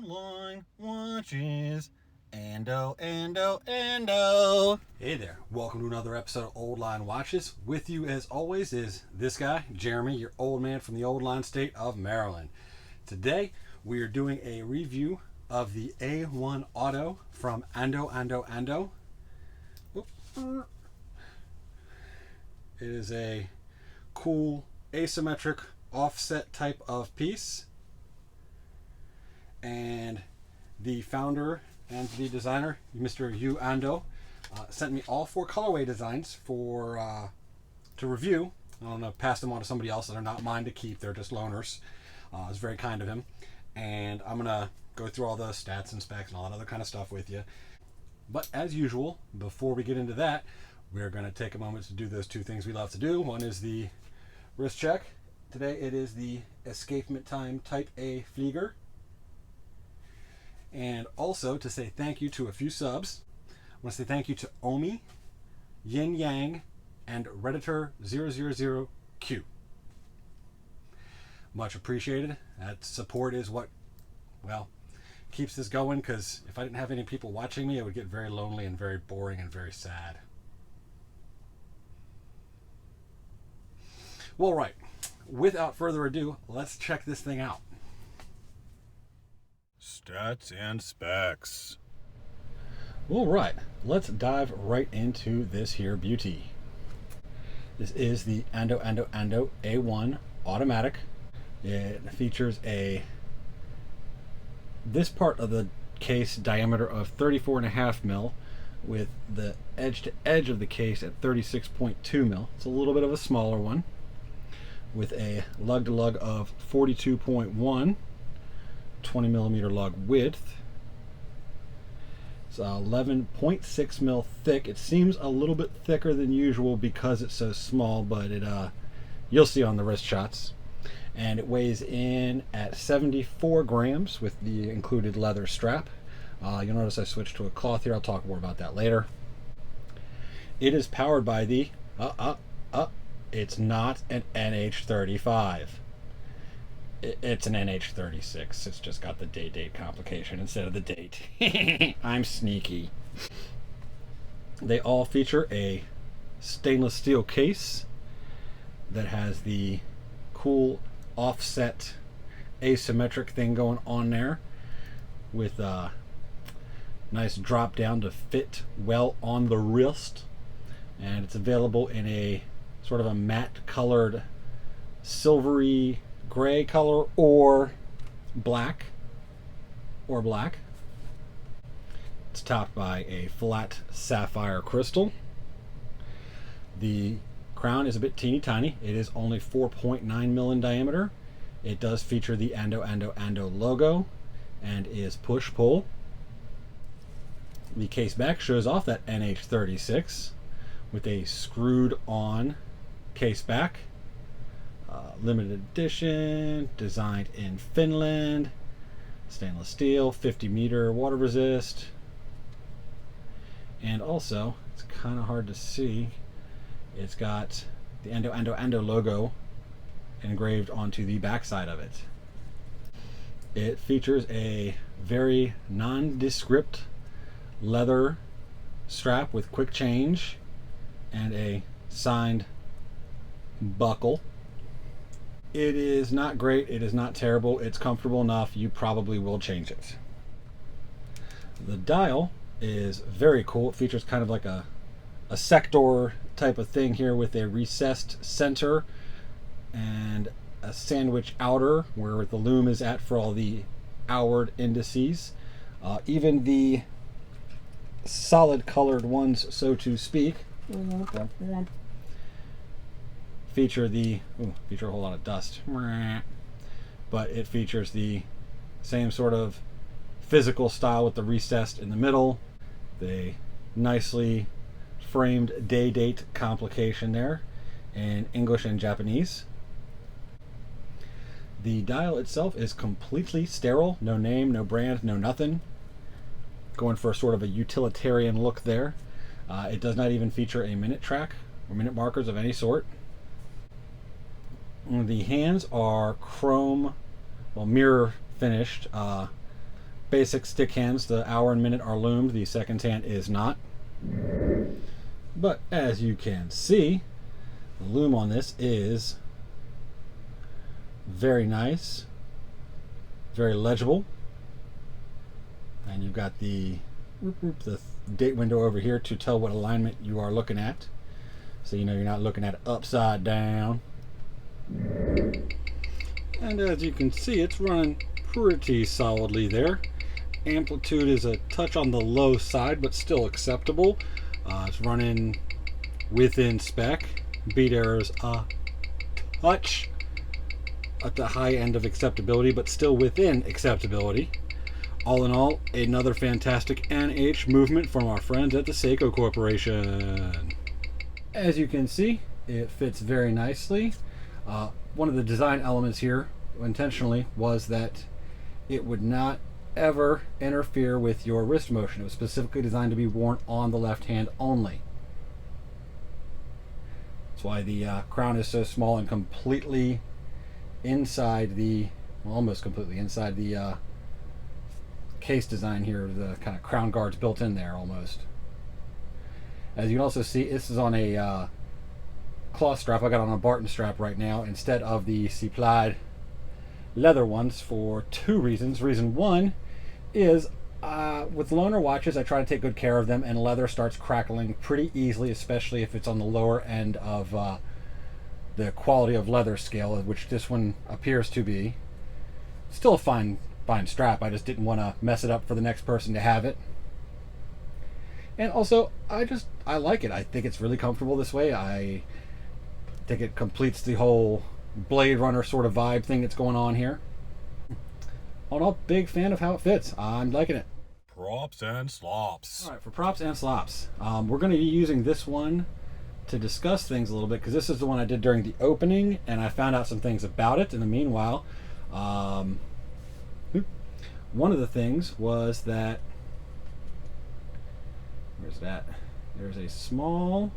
Online watches. AndoAndoAndo. Hey there, welcome to another episode of Old Line Watches. With you as always is this guy, Jeremy, your old man from the old line state of Maryland. Today we are doing a review of the A-1 Auto from AndoAndoAndo. It is a cool asymmetric offset type of piece, and the founder and the designer, Mr. AndoAndo, sent me all 4 colorway designs to review. I don't know, pass them on to somebody else that are not mine to keep. They're just loaners. It's very kind of him. And I'm going to go through all the stats and specs and all that other kind of stuff with you. But as usual, before we get into that, we're going to take a moment to do those 2 things we love to do. One is the wrist check. Today it is the Escapement Time Type A Flieger. And also to say thank you to a few subs. I want to say thank you to Omi, Yin Yang, and Redditor000Q. Much appreciated. That support is what, well, keeps this going, because if I didn't have any people watching me, it would get very lonely and very boring and very sad. Well, right. Without further ado, let's check this thing out. Stats and specs. All right, let's dive right into this here beauty. This is the AndoAndoAndo A1 automatic. It features this part of the case diameter of 34.5 mil, with the edge to edge of the case at 36.2 mil. It's a little bit of a smaller one, with a lug to lug of 42.1. 20 millimeter lug width. It's 11.6 mil thick. It seems a little bit thicker than usual because it's so small, but you'll see on the wrist shots. And it weighs in at 74 grams with the included leather strap. You'll notice I switched to a cloth here. I'll talk more about that later. It is powered by the it's not an NH35. It's an NH36. It's just got the date complication instead of the date. I'm sneaky. They all feature a stainless steel case that has the cool offset asymmetric thing going on there, with a nice drop down to fit well on the wrist. And it's available in a sort of a matte colored silvery gray color or black. It's topped by a flat sapphire crystal. The crown is a bit teeny tiny. It is only 4.9 mil in diameter. It does feature the AndoAndoAndo logo and is push pull. The case back shows off that NH36 with a screwed on case back. Limited edition, designed in Finland, stainless steel, 50 meter water resist, and also, it's kind of hard to see, it's got the AndoAndoAndo logo engraved onto the backside of it. It features a very nondescript leather strap with quick change and a signed buckle. It is not great, it is not terrible, it's comfortable enough, you probably will change it. The dial is very cool. It features kind of like a sector type of thing here, with a recessed center and a sandwich outer where the lume is at for all the hourward indices. Even the solid colored ones, so to speak, feature a whole lot of dust, but it features the same sort of physical style with the recessed in the middle, the nicely framed date complication there in English and Japanese. The dial itself is completely sterile, no name, no brand, no nothing. Going for sort of a utilitarian look there. It does not even feature a minute track or minute markers of any sort. The hands are chrome, well, mirror finished, basic stick hands. The hour and minute are loomed. The seconds hand is not. But as you can see, the loom on this is very nice, very legible. And you've got the date window over here to tell what alignment you are looking at. So you know you're not looking at it upside down. And as you can see, it's running pretty solidly there. Amplitude is a touch on the low side, but still acceptable. It's running within spec. Beat errors a touch at the high end of acceptability, but still within acceptability. All in all, another fantastic NH movement from our friends at the Seiko Corporation. As you can see, it fits very nicely. One of the design elements here, intentionally, was that it would not ever interfere with your wrist motion. It was specifically designed to be worn on the left hand only. That's why the crown is so small and completely inside the, well, almost completely inside the case design here. The kind of crown guards built in there almost. As you can also see, this is on a cloth strap. I got on a Barton strap right now instead of the supplied leather ones for two reasons. Reason one is with loaner watches, I try to take good care of them, and leather starts crackling pretty easily, especially if it's on the lower end of the quality of leather scale, which this one appears to be. Still a fine strap. I just didn't want to mess it up for the next person to have it. And also, I like it. I think it's really comfortable this way. I think it completes the whole Blade Runner sort of vibe thing that's going on here. All in all, big fan of how it fits. I'm liking it. Props and slops. All right, for props and slops, we're going to be using this one to discuss things a little bit, because this is the one I did during the opening, and I found out some things about it in the meanwhile. One of the things was that, where's that? There's a small,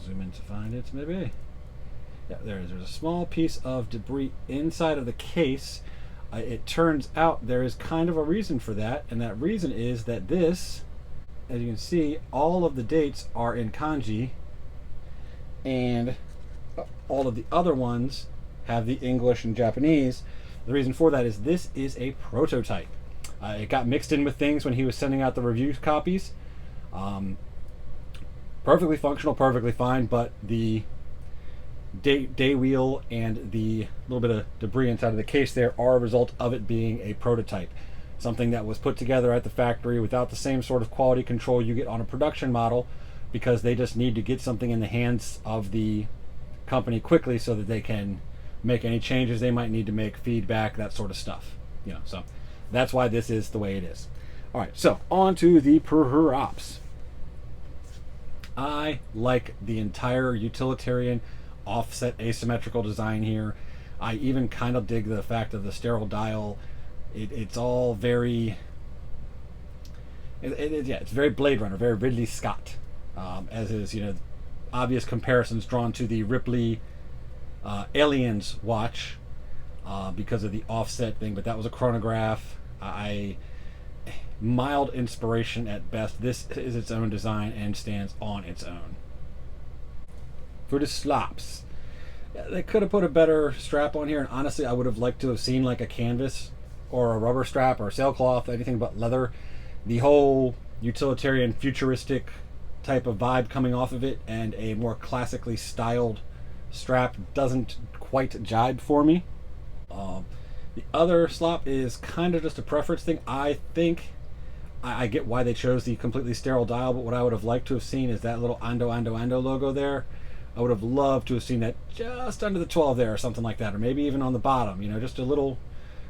zoom in to find it maybe. Yeah, there's a small piece of debris inside of the case. It turns out there is kind of a reason for that, and that reason is that this, as you can see, all of the dates are in kanji, and all of the other ones have the English and Japanese. The reason for that is this is a prototype. It got mixed in with things when he was sending out the review copies. Perfectly functional, perfectly fine, but the day wheel and the little bit of debris inside of the case there are a result of it being a prototype. Something that was put together at the factory without the same sort of quality control you get on a production model, because they just need to get something in the hands of the company quickly so that they can make any changes they might need to make, feedback, that sort of stuff. You know, so that's why this is the way it is. All right, so on to the props. I like the entire utilitarian offset asymmetrical design here. I even kind of dig the fact of the sterile dial. It's all very, yeah, it's very Blade Runner, very Ridley Scott, as is, you know, obvious comparisons drawn to the Ripley Aliens watch because of the offset thing, but that was a chronograph. Mild inspiration at best. This is its own design and stands on its own. For the slops, they could have put a better strap on here, and honestly I would have liked to have seen like a canvas or a rubber strap or sailcloth, anything but leather. The whole utilitarian futuristic type of vibe coming off of it and a more classically styled strap doesn't quite jibe for me. The other slop is kind of just a preference thing. I think I get why they chose the completely sterile dial, but what I would have liked to have seen is that little AndoAndoAndo logo there. I would have loved to have seen that just under the 12 there or something like that, or maybe even on the bottom, you know, just a little,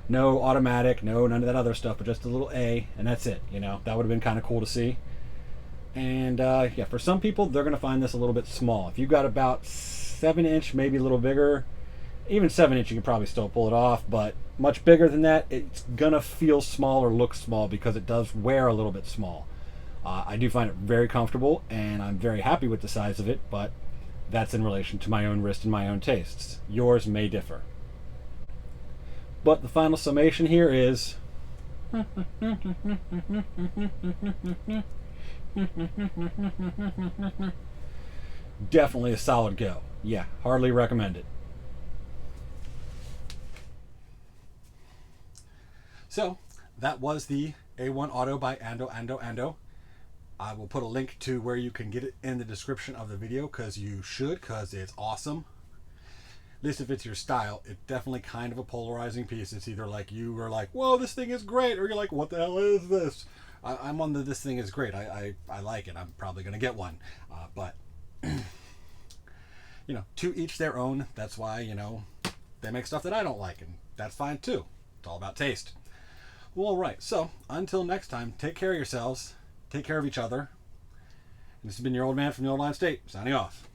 no automatic, no none of that other stuff, but just a little A, and that's it, you know. That would have been kind of cool to see. And yeah, for some people, they're going to find this a little bit small. If you've got about 7-inch, maybe a little bigger, even 7-inch, you can probably still pull it off, but much bigger than that, it's going to feel small or look small because it does wear a little bit small. I do find it very comfortable, and I'm very happy with the size of it, but that's in relation to my own wrist and my own tastes. Yours may differ. But the final summation here is definitely a solid go. Yeah, hardly recommend it. So that was the A-1 Auto by AndoAndoAndo. I will put a link to where you can get it in the description of the video, because you should, because it's awesome. At least if it's your style. It's definitely kind of a polarizing piece. It's either like you are like, whoa, this thing is great, or you're like, what the hell is this? I'm on the this thing is great. I like it. I'm probably going to get one. But, you know, to each their own. That's why, you know, they make stuff that I don't like, and that's fine too. It's all about taste. Well, all right. So until next time, take care of yourselves. Take care of each other. And this has been your old man from the Old Line State, signing off.